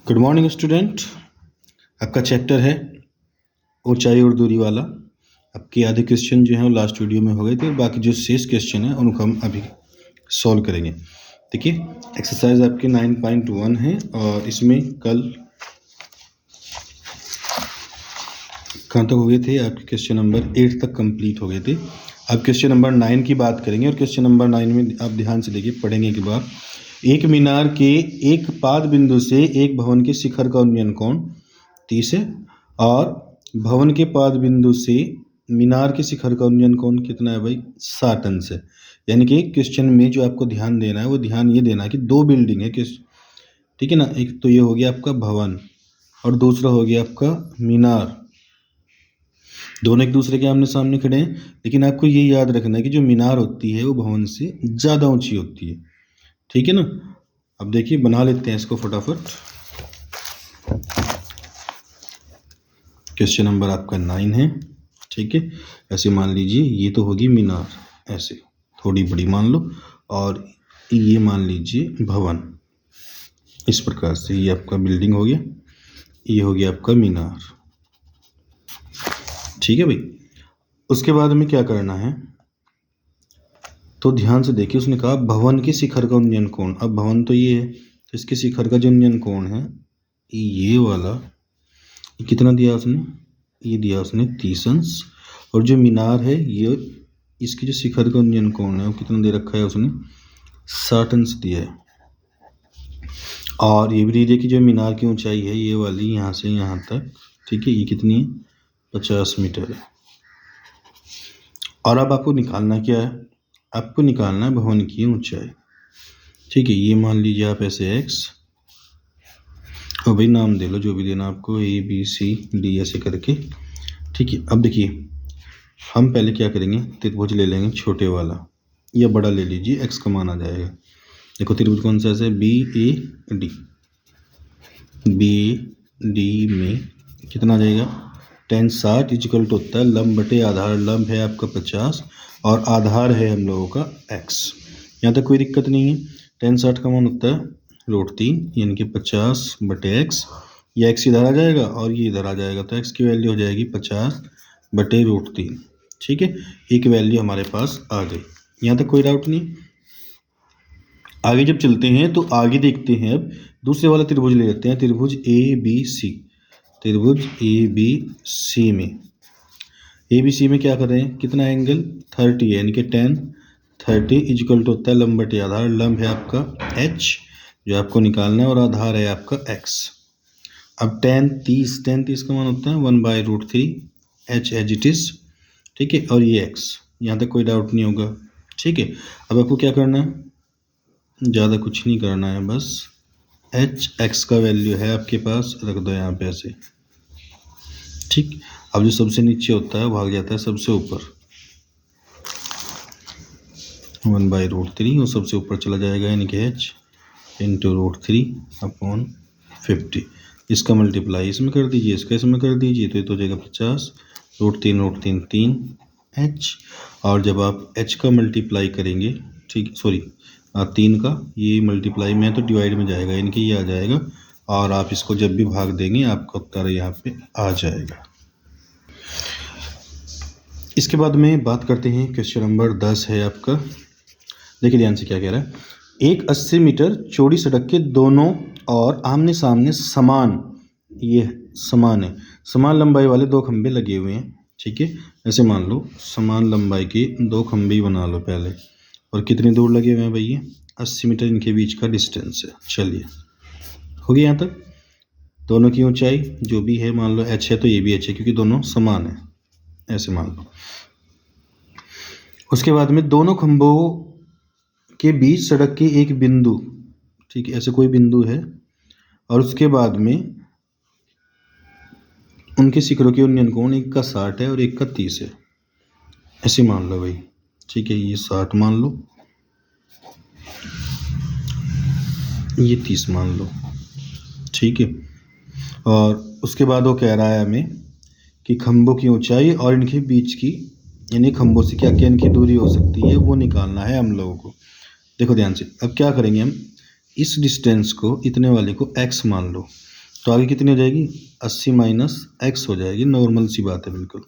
Good morning student. आपका chapter है ऊंचाई और दूरी वाला। आपके आधे क्वेश्चन जो हैं वो लास्ट वीडियो में हो गए थे, बाकी जो शेष क्वेश्चन हैं उनको हम अभी सॉल्व करेंगे। देखिए एक्सरसाइज आपके 9.1 है और इसमें कल कहाँ तक हो गए थे? आपके क्वेश्चन नंबर 8 तक कंप्लीट हो गए थे। अब क्वेश्चन नंबर 9 की बात करेंगे और क्वेश्चन नंबर 9 में आप ध्यान से देखिए, पढ़ेंगे के बाद एक मीनार के एक पाद बिंदु से एक भवन के शिखर का उन्नयन कोण 30 है और भवन के पाद बिंदु से मीनार के शिखर का उन्नयन कोण कितना है भाई? 60 अंश है। यानी कि क्वेश्चन में जो आपको ध्यान देना है वो ध्यान ये देना है कि दो बिल्डिंग है, ठीक है ना। एक तो ये हो गया आपका भवन और दूसरा हो गया आपका मीनार। दोनों एक दूसरे के आमने सामने खड़े हैं, लेकिन आपको ये याद रखना है कि जो मीनार होती है वो भवन से ज़्यादा ऊंची होती है, ठीक है ना। अब देखिए बना लेते हैं इसको फटाफट। क्वेश्चन नंबर आपका 9 है, ठीक है। ऐसे मान लीजिए ये तो होगी मीनार, ऐसे थोड़ी बड़ी मान लो, और ये मान लीजिए भवन। इस प्रकार से ये आपका बिल्डिंग हो गया, ये हो गया आपका मीनार, ठीक है भाई। उसके बाद में क्या करना है तो ध्यान से देखिए, उसने कहा भवन के शिखर का उन्नयन कोण। अब भवन तो ये है, तो इसके शिखर का जो उन्नयन कोण है ये वाला, ये कितना दिया उसने? ये दिया उसने 30 अंश। और जो मीनार है ये, इसके जो शिखर का उन्नयन कोण है वो कितना दे रखा है उसने? 60 अंश दिया है। और ये भी दे दिया कि जो मीनार की ऊंचाई है ये वाली यहाँ से यहाँ तक, ठीक है, ये कितनी है? 50 मीटर है। और अब आपको निकालना क्या है? आपको निकालना है भवन की ऊंचाई, ठीक है। ये मान लीजिए आप ऐसे x, और भाई नाम दे लो जो भी देना आपको, A B C D ऐसे करके, ठीक है। अब देखिए हम पहले क्या करेंगे, त्रिभुज ले लेंगे छोटे वाला या बड़ा ले लीजिए, x का मान आ जाएगा। देखो त्रिभुज कौन सा है? BAD। BAD में कितना आ जाएगा? tan 60 इक्वल टू होता है लंब बटे आधार। लंब है आपका 50 और आधार है हम लोगों का x। यहाँ तक कोई दिक्कत नहीं है। tan 60 का मान होता है √3, यानी कि 50 बटे x। या x इधर आ जाएगा और ये इधर आ जाएगा, तो x की वैल्यू हो जाएगी 50 बटे √3, ठीक है। एक वैल्यू हमारे पास आ गई, यहाँ तक कोई डाउट नहीं। आगे जब चलते हैं तो आगे देखते हैं, अब दूसरे वाला त्रिभुज ले लेते हैं, त्रिभुज ABC। त्रिभुज ABC में ABC में क्या कर रहे हैं? कितना एंगल? 30 है, यानी कि tan 30 इक्वल टू होता है लंब बटे आधार। लंब है आपका h जो आपको निकालना है और आधार है आपका x। अब tan 30 का मान होता है 1/√3 h एज इट इज, ठीक है। और ये x, यहाँ तक कोई डाउट नहीं होगा, ठीक है। अब आपको क्या करना है? ज़्यादा कुछ नहीं करना है, बस x का वैल्यू है आपके पास, रख दो यहाँ पे ऐसे, ठीक। अब जो सबसे नीचे होता है भाग जाता है सबसे ऊपर, 1/√3 वो सबसे ऊपर चला जाएगा, यानी कि h इंटू √3/50। इसका मल्टीप्लाई इसमें कर दीजिए, इसका इसमें कर दीजिए, तो ये तो हो जाएगा 50 √3 3 h। और जब आप h का मल्टीप्लाई करेंगे, ठीक, सॉरी 3 का ये मल्टीप्लाई में तो डिवाइड में जाएगा, यानी कि ये आ जाएगा। और आप इसको जब भी भाग देंगे आपका उत्तर यहाँ पे आ जाएगा। इसके बाद में बात करते हैं, क्वेश्चन नंबर 10 है आपका। देखिए ध्यान से क्या कह रहा है। एक 80 मीटर चौड़ी सड़क के दोनों और आमने सामने समान, ये समान है, समान लंबाई वाले दो खंभे लगे हुए हैं, ठीक है। ऐसे मान लो समान लंबाई के दो खंभे बना लो पहले। और कितनी दूर लगे हुए हैं भाई? ये 80 मीटर इनके बीच का डिस्टेंस है। चलिए हो गया यहाँ तक। दोनों की ऊंचाई जो भी है, मान लो h है तो ये भी h है, क्योंकि दोनों समान है, ऐसे मान लो। उसके बाद में दोनों खंभों के बीच सड़क के एक बिंदु, ठीक है, ऐसे कोई बिंदु है, और उसके बाद में उनके शिखरों के उन्नयन कोण एक का 60 है और एक का 30 है, ऐसे मान लो भाई, ठीक है। ये 60 मान लो, ये 30 मान लो, ठीक है। और उसके बाद वो कह रहा है हमें कि खंभों की ऊंचाई और इनके बीच की, यानी खंभों से क्या क्या इनकी दूरी हो सकती है वो निकालना है हम लोगों को। देखो ध्यान से, अब क्या करेंगे हम, इस डिस्टेंस को, इतने वाले को x मान लो, तो आगे कितनी हो जाएगी 80 माइनस एक्स हो जाएगी, नॉर्मल सी बात है बिल्कुल।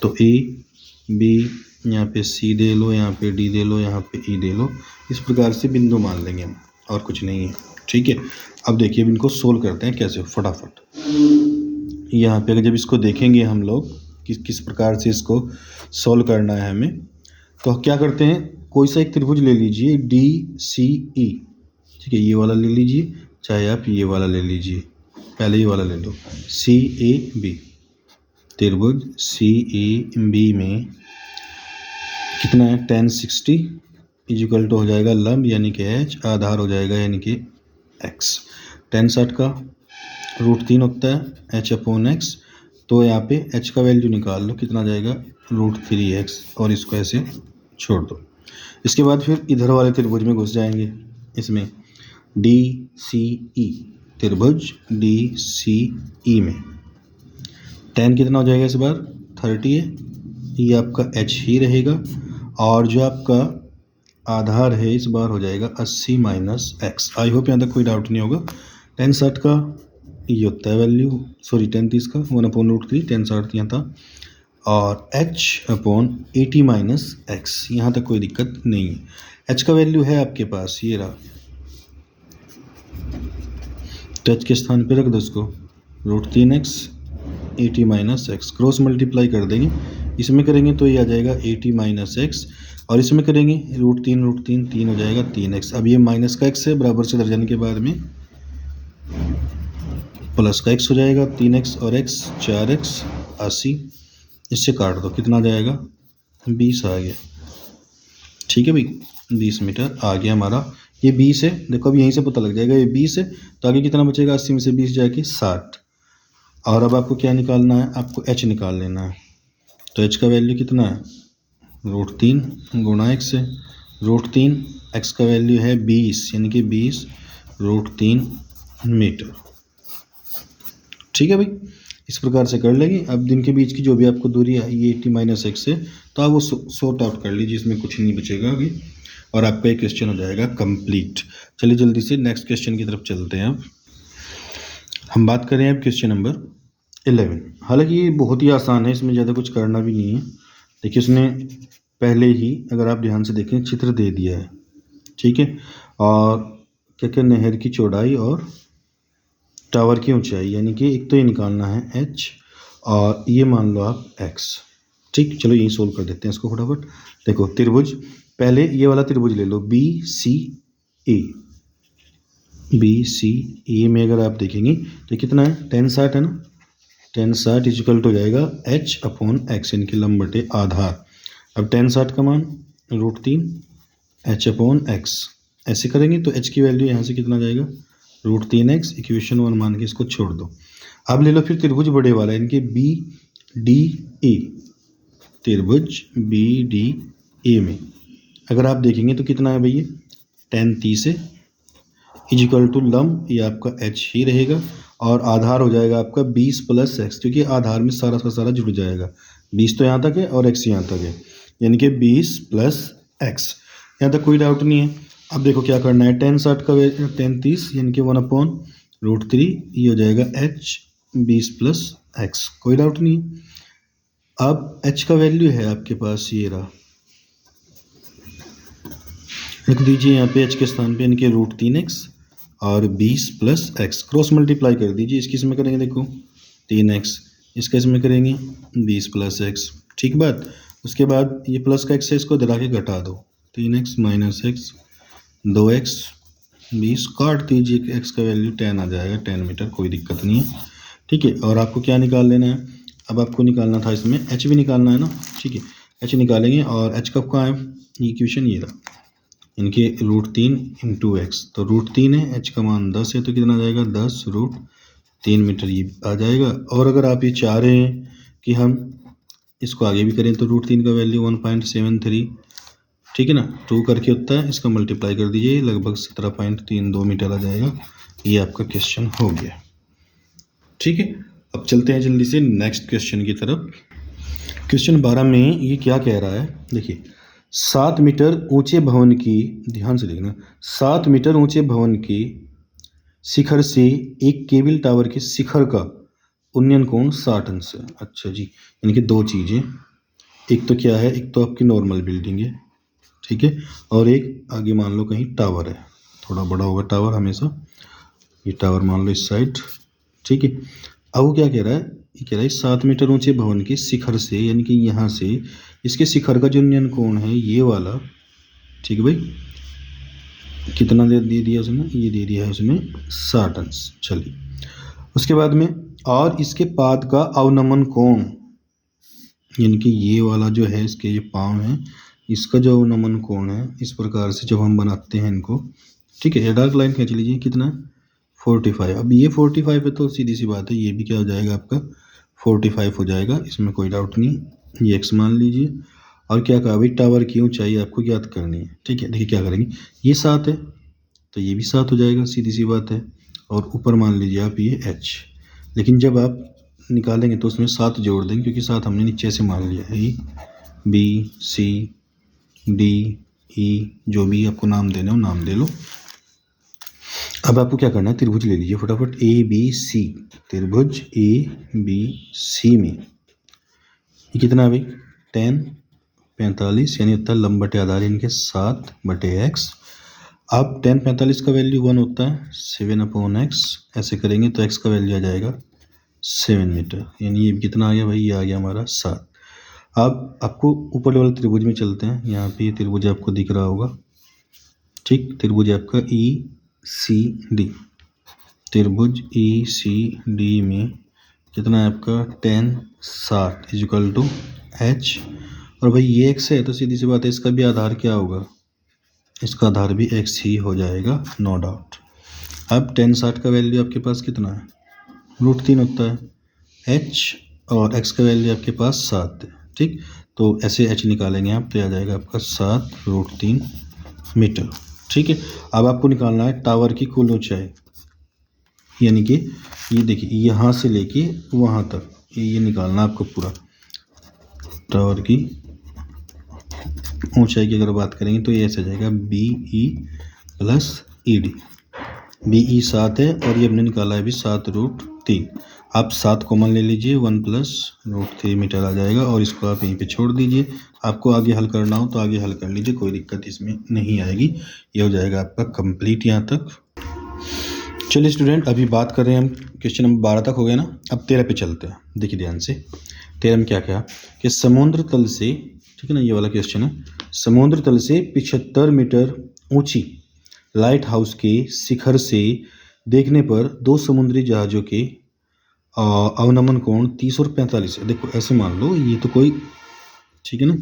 तो ए बी यहाँ पे सी दे लो, यहाँ पे डी दे लो, यहाँ पे ई दे लो, इस प्रकार से बिंदु मान लेंगे हम, और कुछ नहीं है। ठीक है, अब देखिए अब इनको सोल्व करते हैं कैसे फटाफट। यहाँ पे अगर जब इसको देखेंगे हम लोग किस प्रकार से इसको सोल्व करना है हमें, तो क्या करते हैं, कोई सा एक त्रिभुज ले लीजिए डी सी ई। ठीक है, ये वाला ले लीजिए, चाहे आप ये वाला ले लीजिए, पहले ये वाला ले लो, सी ए बी। त्रिभुज सी ए बी में कितना है 1060 इजिकल टू हो जाएगा लंब यानी कि एच, आधार हो जाएगा यानी कि एक्स। 1060 का √3 होता है एच अपॉन एक्स, तो यहाँ पे एच का वैल्यू निकाल लो, कितना आ जाएगा √3x, और इसको ऐसे छोड़ दो। इसके बाद फिर इधर वाले त्रिभुज में घुस जाएंगे, इसमें डी सी ई, त्रिभुज डी सी ई में 10 कितना हो जाएगा इस बार 30 है, ये आपका एच ही रहेगा, और जो आपका आधार है इस बार हो जाएगा 80 माइनस एक्स। आई होप यहाँ तक कोई डाउट नहीं होगा। 1060 का ये होता है वैल्यू, सॉरी 1030 का 1/√3, 1060 यहाँ था, और h अपॉन 80 माइनस एक्स, यहाँ तक कोई दिक्कत नहीं है। h का वैल्यू है आपके पास, ये रहा, तो h के स्थान पे रख दो इसको, √3x 80 minus x, cross multiply कर देंगे, इसमें करेंगे तो ये आ जाएगा 80 माइनस एक्स, और इसमें करेंगे √3 3 हो जाएगा 3x। अब ये माइनस का x है, बराबर से इधर जाने के बाद में प्लस का x हो जाएगा, 3x और x 4x 80, इससे काट दो, कितना आ जाएगा 20 आ गया। ठीक है भाई, 20 मीटर आ गया हमारा, ये 20 है, देखो अब यहीं से पता लग जाएगा ये 20 है, तो आगे कितना बचेगा 80 में से 20 जाके 60। और अब आपको क्या निकालना है, आपको h निकाल लेना है, तो h का वैल्यू कितना है √3 गुणा x है, √3 x का वैल्यू है 20 यानी कि 20 √3 मीटर। ठीक है भाई, इस प्रकार से कर लेंगे। अब दिन के बीच की जो भी आपको दूरी है ये 80 माइनस एक्स है, तो आप वो सॉर्ट आउट कर लीजिए, इसमें कुछ नहीं बचेगा अभी, और आपका एक क्वेश्चन हो जाएगा कंप्लीट। चलिए जल्दी से नेक्स्ट क्वेश्चन की तरफ चलते हैं। अब हम बात करें अब क्वेश्चन नंबर 11। हालांकि ये बहुत ही आसान है, इसमें ज़्यादा कुछ करना भी नहीं है। देखिए उसने पहले ही अगर आप ध्यान से देखें चित्र दे दिया है, ठीक है, और क्या क्या नहर की चौड़ाई और टावर की ऊंचाई, यानी कि एक तो ये निकालना है h और ये मान लो आप x। ठीक, चलो यही सोल्व कर देते हैं इसको फटाफट। देखो त्रिभुज, पहले ये वाला त्रिभुज ले लो बी सी ए में अगर आप देखेंगे तो कितना है 1060 है ना, 1060 इक्वल टू जाएगा h अपॉन एक्स, इनके लंब बटे आधार। अब 1060 का मान √3 h अपॉन एक्स, ऐसे करेंगे तो h की वैल्यू यहाँ से कितना जाएगा √3x, इक्वेशन 1 मान के इसको छोड़ दो। अब ले लो फिर त्रिभुज बड़े वाला, इनके बी डी ए, त्रिभुज बी डी ए में अगर आप देखेंगे तो कितना है भैया 1030 है, इजिकल टू लंब ये आपका h ही रहेगा, और आधार हो जाएगा आपका 20 प्लस एक्स, क्योंकि आधार में सारा का सारा जुड़ जाएगा, 20 तो यहाँ तक है और x यहाँ तक है, यानी कि 20 प्लस एक्स। यहाँ तक कोई डाउट नहीं है। अब देखो क्या करना है, 1060 का 1030 यानी कि 1/√3, ये हो जाएगा h 20 प्लस एक्स, कोई डाउट नहीं। अब h का वैल्यू है आपके पास, ये रहा, लिख दीजिए यहाँ पे h के स्थान पे, यानी कि √3x और 20 प्लस एक्स, क्रॉस मल्टीप्लाई कर दीजिए, इसकी इसमें करेंगे देखो 3x, इसका इसमें करेंगे 20 प्लस एक्स। ठीक बात, उसके बाद ये प्लस का x है, इसको दरा के घटा दो, 3x माइनस एक्स 2x 20, काट दीजिए, x का वैल्यू 10 आ जाएगा, 10 मीटर, कोई दिक्कत नहीं है। ठीक है, और आपको क्या निकाल लेना है, अब आपको निकालना था इसमें h भी निकालना है ना। ठीक है, h निकालेंगे, और h कब कहाँ है, ये इक्वेशन ये रहा, इनके √3 × x, तो √3 है, h का मान 10 है, तो कितना आ जाएगा 10 √3 मीटर ये आ जाएगा। और अगर आप ये चाह रहे हैं कि हम इसको आगे भी करें तो √3 का वैल्यू 1.73, ठीक है ना, 2 करके होता है, इसका मल्टीप्लाई कर दीजिए, लगभग 17.32 मीटर आ जाएगा। ये आपका क्वेश्चन हो गया। ठीक है, अब चलते हैं जल्दी से नेक्स्ट क्वेश्चन की तरफ। क्वेश्चन 12 में ये क्या कह रहा है, देखिए 7 मीटर ऊंचे भवन की, ध्यान से देखना, 7 मीटर ऊंचे भवन की शिखर से एक केबल टावर के शिखर का उन्नयन कोण 60 अंश है। अच्छा जी, यानी कि दो चीज़ें, एक तो क्या है, एक तो आपकी नॉर्मल बिल्डिंग है, ठीक है, और एक आगे मान लो कहीं टावर है, थोड़ा बड़ा होगा टावर हमेशा, ये टावर मान लो इस साइड, ठीक है। अब वो क्या कह रहा है, ये कह रहा है 7 मीटर ऊंचे भवन के शिखर से, यानी कि यहाँ से इसके शिखर का जो उन्नयन कोण है ये वाला, ठीक है भाई, कितना दे दिया उसने, ये दे दिया है उसने 60 अंश। चलिए उसके बाद में, और इसके पाद का अवनमन कोण, यानी कि ये वाला जो है, इसके ये पाँव है, इसका जो अवनमन कोण है, इस प्रकार से जब हम बनाते हैं इनको, ठीक है, ये डार्क लाइन खींच लीजिए, कितना 45। अब ये 45 है तो सीधी सी बात है, ये भी क्या हो जाएगा आपका 45 हो जाएगा, इसमें कोई डाउट नहीं। ये x मान लीजिए, और क्या कहा भाई, टावर की ऊंचाई आपको ज्ञात करनी है, ठीक है। देखिए क्या करेंगे, ये 7 है तो ये भी 7 हो जाएगा, सीधी सी बात है, और ऊपर मान लीजिए आप ये h, लेकिन जब आप निकालेंगे तो उसमें 7 जोड़ देंगे, क्योंकि 7 हमने नीचे से मान लिया है, B C D E, जो भी आपको नाम देना हो नाम दे लो। अब आपको क्या करना है, त्रिभुज ले लीजिए फटाफट, ABC, त्रिभुज ABC में ये कितना है भाई, 10 45, यानी होता है लंब बटे आधार, इनके 7/x। अब 10 45 का वैल्यू 1 होता है, 7/x, ऐसे करेंगे तो x का वैल्यू आ जाएगा 7 मीटर, यानी ये कितना आ गया भाई, ये आ गया हमारा 7। अब आपको ऊपर वाले त्रिभुज में चलते हैं, यहाँ पे त्रिभुज आपको दिख रहा होगा, ठीक, त्रिभुज आपका ECD, त्रिभुज ECD में कितना है आपका 10 60 इजिकल टू h, और भाई ये x है तो सीधी सी बात है, इसका भी आधार क्या होगा, इसका आधार भी x ही हो जाएगा, नो डाउट। अब 10 60 का वैल्यू आपके पास कितना है, √3 होता है, h और x का वैल्यू आपके पास 7 है, ठीक, तो ऐसे h निकालेंगे आप तो आ जाएगा आपका 7√3 मीटर, ठीक है। अब आपको निकालना है टावर की कुल ऊंचाई, यानी कि ये देखिए यहाँ से लेके वहाँ तक ये निकालना आपको पूरा, टावर की ऊंचाई की अगर बात करेंगे तो ये ऐसे जाएगा BE + ED, BE 7 है और ये हमने निकाला है अभी 7√3, आप 7 कॉमन ले लीजिए, 1 + √3 मीटर आ जाएगा, और इसको आप यहीं पे छोड़ दीजिए, आपको आगे हल करना हो तो आगे हल कर लीजिए, कोई दिक्कत इसमें नहीं आएगी, ये हो जाएगा आपका कंप्लीट यहाँ तक। चलिए स्टूडेंट, अभी बात कर रहे हैं हम, क्वेश्चन नंबर 12 तक हो गया ना, अब 13 पे चलते हैं। देखिए ध्यान से, 13 में क्या कहा कि समुद्र तल से, ठीक है ना, ये वाला क्वेश्चन है, समुद्र तल से 75 मीटर ऊंची लाइट हाउस के शिखर से देखने पर दो समुद्री जहाज़ों के अवनमन कोण 30 और 45 है। देखो ऐसे मान लो, ये तो कोई, ठीक है ना,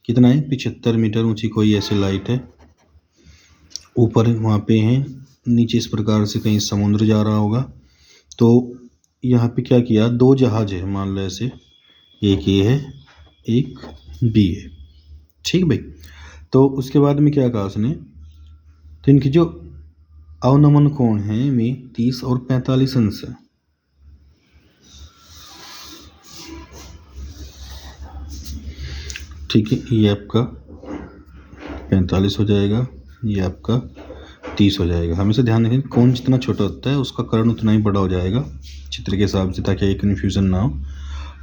कितना है 75 मीटर ऊंची कोई ऐसे लाइट है, ऊपर वहाँ पे है, नीचे इस प्रकार से कहीं समुद्र जा रहा होगा, तो यहाँ पे क्या किया, दो जहाज है मान लो ऐसे, एक ये है एक बी है, ठीक भाई। तो उसके बाद में क्या कहा उसने, तो इनकी जो अवनमन कोण है में 30 और 45 अंश है, ठीक है, ये आपका 45 हो जाएगा, ये आपका 30 हो जाएगा। हमेशा ध्यान रखें, कोण जितना छोटा होता है उसका कर्ण उतना ही बड़ा हो जाएगा चित्र के हिसाब से, ताकि कन्फ्यूज़न ना हो।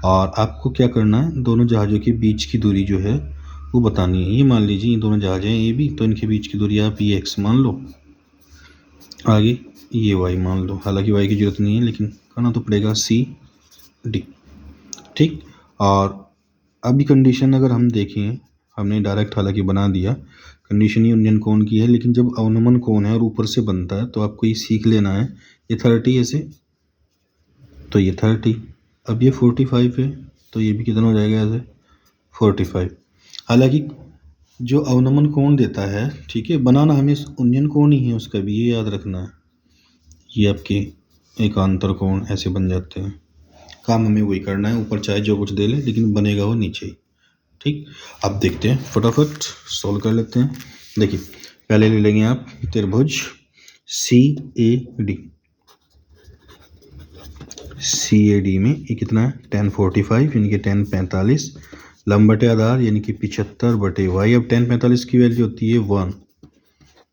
और आपको क्या करना है, दोनों जहाज़ों के बीच की दूरी जो है वो बतानी है। ये मान लीजिए ये दोनों जहाज़ हैं ये भी, तो इनके बीच की दूरी आप ये x मान लो, आगे ये y मान लो, हालांकि y की ज़रूरत नहीं है लेकिन करना तो पड़ेगा CD, ठीक। और अभी कंडीशन अगर हम देखें, हमने डायरेक्ट हालांकि बना दिया, कंडीशन ये उन्नयन कोण की है, लेकिन जब अवनमन कोण है और ऊपर से बनता है तो आपको ये सीख लेना है, ये 30 ऐसे, तो ये 30, अब ये 45 है तो ये भी कितना हो जाएगा ऐसे 45। हालांकि जो अवनमन कोण देता है, ठीक है, बनाना हमें उन्नयन कोण ही है उसका भी, ये याद रखना है, ये आपके एकांतर कोण ऐसे बन जाते हैं, काम हमें वही करना है, ऊपर चाहे जो कुछ दे ले लेकिन बनेगा वो नीचे ही, ठीक। अब देखते हैं, फटाफट सॉल्व कर लेते हैं। देखिए पहले ले लेंगे आप त्रिभुज CAD में ये कितना है 10 45, यानी कि 10 45, लंब बटे आधार यानी कि 75/y। अब 10 45 की वैल्यू होती है 1,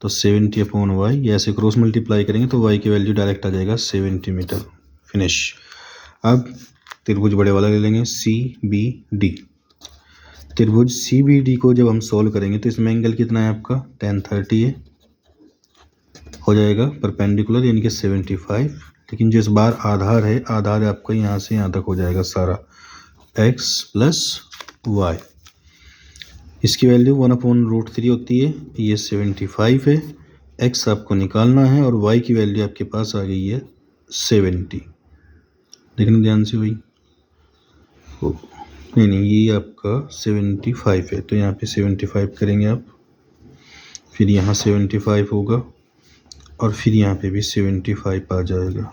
तो 70/y, ये ऐसे क्रॉस मल्टीप्लाई करेंगे तो y की वैल्यू डायरेक्ट आ जाएगा 70 मीटर। फिनिश। अब त्रिभुज बड़े वाला ले लेंगे CBD। त्रिभुज CBD को जब हम सॉल्व करेंगे तो इसमें एंगल कितना है आपका, tan 30 है, हो जाएगा परपेंडिकुलर यानी कि 75। लेकिन जो इस बार आधार है, आधार आपका यहाँ से यहाँ तक हो जाएगा सारा x + y। इसकी वैल्यू 1/√3 होती है, ये 75 है। x आपको निकालना है और y की वैल्यू आपके पास आ गई है 70। देखना ध्यान से भाई, नहीं ये आपका 75 है, तो यहाँ पे 75 करेंगे आप, फिर यहाँ 75 होगा और फिर यहाँ पे भी 75 आ जाएगा,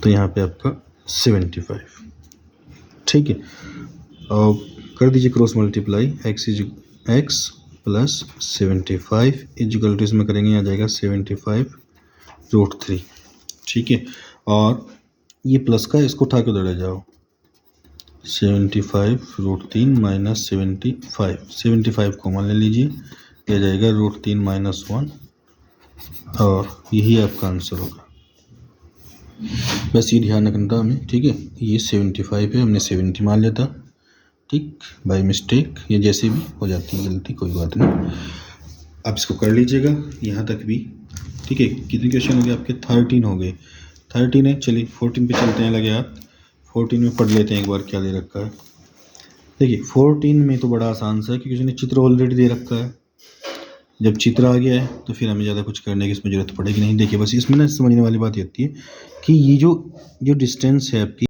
तो यहाँ पे आपका 75। ठीक है, और कर दीजिए cross multiply, x + 75 equal to इसमें करेंगे आ जाएगा 75√3। ठीक है, और ये प्लस का इसको उठा के उधर ले जाओ, 75√3 - 75 कॉमन ले लीजिए, ये जाएगा √3 - 1 और यही आपका आंसर होगा। बस ये ध्यान रखना था हमें। ठीक है, ये 75 है, हमने 70 मान लिया था, ठीक, बाय मिस्टेक, ये जैसे भी हो जाती है गलती, कोई बात नहीं। आप इसको कर लीजिएगा यहाँ तक भी। ठीक है, कितने क्वेश्चन हो गए आपके, 13 हो गए। 13 है, चलिए 14 पे चलते हैं। लगे आप 14 में पढ़ लेते हैं एक बार क्या दे रखा है। देखिए 14 में तो बड़ा आसान सा है क्योंकि उसने चित्र ऑलरेडी दे रखा है। जब चित्र आ गया है तो फिर हमें ज़्यादा कुछ करने की इसमें ज़रूरत पड़ेगी नहीं। देखिए बस इसमें ना समझने वाली बात ये होती है कि ये जो डिस्टेंस है आपकी